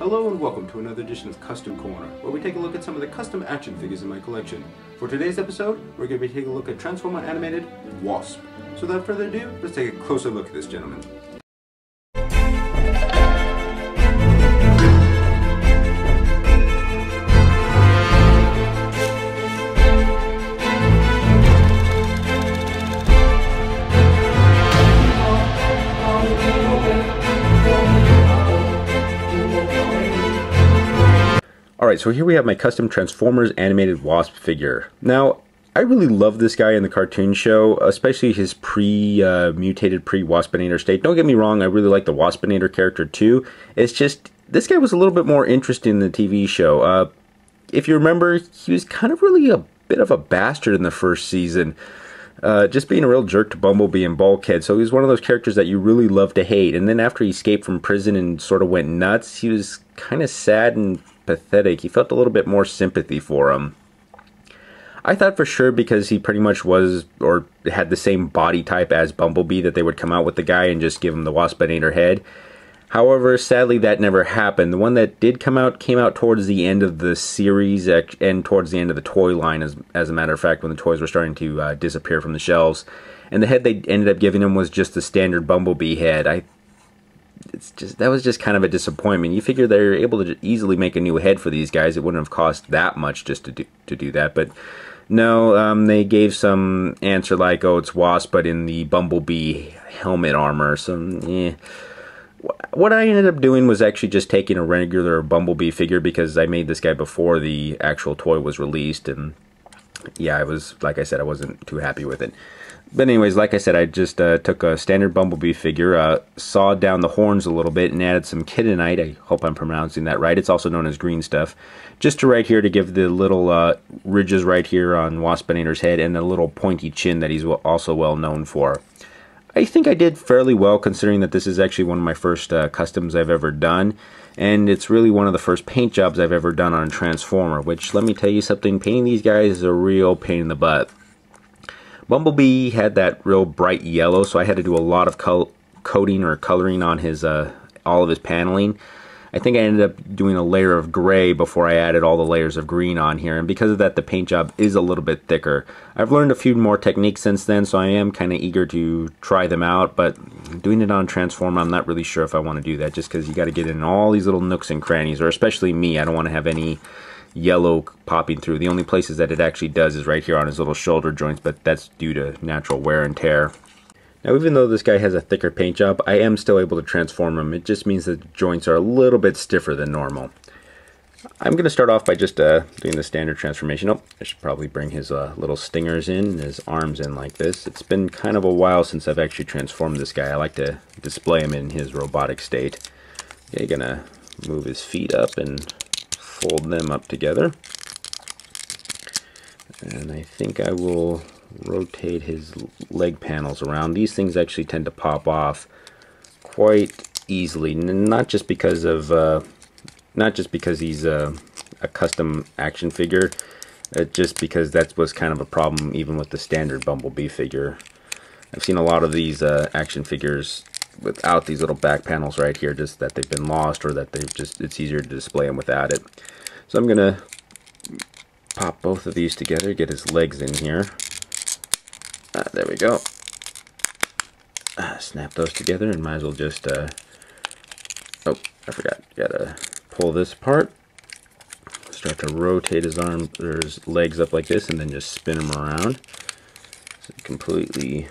Hello and welcome to another edition of Custom Corner, where we take a look at some of the custom action figures in my collection. For today's episode, we're going to be taking a look at Transformer animated Wasp. So without further ado, let's take a closer look at this gentleman. Alright, so here we have my custom Transformers animated Wasp figure. Now, I really love this guy in the cartoon show, especially his mutated pre-Waspinator state. Don't get me wrong, I really like the Waspinator character too. It's just, this guy was a little bit more interesting in the TV show. If you remember, he was kind of really a bit of a bastard in the first season. Just being a real jerk to Bumblebee and Bulkhead, so he was one of those characters that you really love to hate. And then after he escaped from prison and sort of went nuts, he was kind of sad and pathetic. He felt a little bit more sympathy for him. I thought for sure because he pretty much was, or had the same body type as Bumblebee, that they would come out with the guy and just give him the Waspinator head. However, sadly that never happened. The one that did come out came out towards the end of the series and towards the end of the toy line, as a matter of fact, when the toys were starting to disappear from the shelves. And the head they ended up giving him was just the standard Bumblebee head. That was just kind of a disappointment. You figure they're able to easily make a new head for these guys. It wouldn't have cost that much just to do that. But no, they gave some answer like, oh, it's Wasp, but in the Bumblebee helmet armor. So, yeah. What I ended up doing was actually just taking a regular Bumblebee figure because I made this guy before the actual toy was released. And yeah, like I said, I wasn't too happy with it. But anyways, like I said, I just took a standard Bumblebee figure, sawed down the horns a little bit, and added some Kidonite. I hope I'm pronouncing that right. It's also known as green stuff. Just to right here to give the little ridges right here on Waspinator's head and the little pointy chin that he's also well known for. I think I did fairly well considering that this is actually one of my first customs I've ever done. And it's really one of the first paint jobs I've ever done on a Transformer, which, let me tell you something, painting these guys is a real pain in the butt. Bumblebee had that real bright yellow, so I had to do a lot of coating or coloring on his all of his paneling. I think I ended up doing a layer of gray before I added all the layers of green on here, and because of that, the paint job is a little bit thicker. I've learned a few more techniques since then, so I am kind of eager to try them out, but doing it on Transformer, I'm not really sure if I want to do that, just because you got to get in all these little nooks and crannies, or especially me, I don't want to have any yellow popping through. The only places that it actually does is right here on his little shoulder joints, but that's due to natural wear and tear. Now, even though this guy has a thicker paint job, I am still able to transform him. It just means that the joints are a little bit stiffer than normal. I'm going to start off by just doing the standard transformation. Oh, I should probably bring his little stingers in and his arms in like this. It's been kind of a while since I've actually transformed this guy. I like to display him in his robotic state. Okay, gonna move his feet up and fold them up together. And I think I will rotate his leg panels around. These things actually tend to pop off quite easily, not just because he's a custom action figure, just because that was kind of a problem even with the standard Bumblebee figure. I've seen a lot of these action figures without these little back panels right here, just that they've been lost or that it's easier to display them without it. So I'm gonna pop both of these together, get his legs in here. There we go. Snap those together, and might as well just oh, I forgot, gotta pull this apart, start to rotate his arms or his legs up like this, and then just spin them around, so completely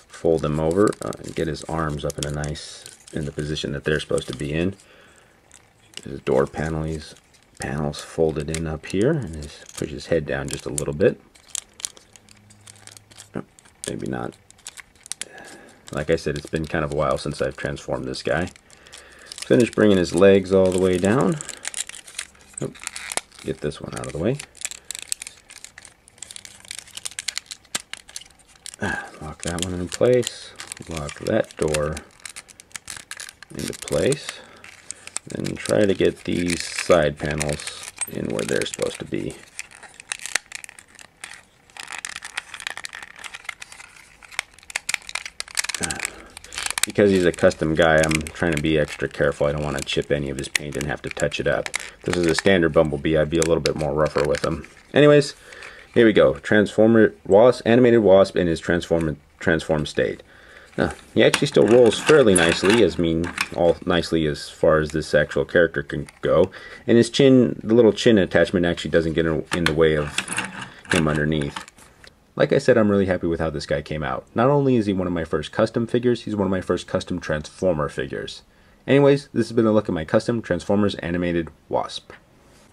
fold them over, and get his arms up in the position that they're supposed to be in. His door panels folded in up here, and just push his head down just a little bit. Maybe not. Like I said, it's been kind of a while since I've transformed this guy. Finish bringing his legs all the way down. Oh, get this one out of the way. Lock that one in place. Lock that door into place. Then try to get these side panels in where they're supposed to be. because he's a custom guy, I'm trying to be extra careful. I don't want to chip any of his paint and have to touch it up. If this is a standard Bumblebee, I'd be a little bit more rougher with him. Anyways, here we go. Transformer Wasp, animated Wasp in his transform state. Now, he actually still rolls fairly nicely, all nicely as far as this actual character can go. And his chin, the little chin attachment actually doesn't get in the way of him underneath. Like I said, I'm really happy with how this guy came out. Not only is he one of my first custom figures, he's one of my first custom Transformer figures. Anyways, this has been a look at my custom Transformers animated Wasp.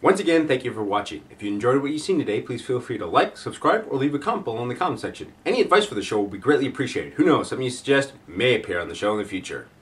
Once again, thank you for watching. If you enjoyed what you've seen today, please feel free to like, subscribe, or leave a comment below in the comment section. Any advice for the show will be greatly appreciated. Who knows, something you suggest may appear on the show in the future.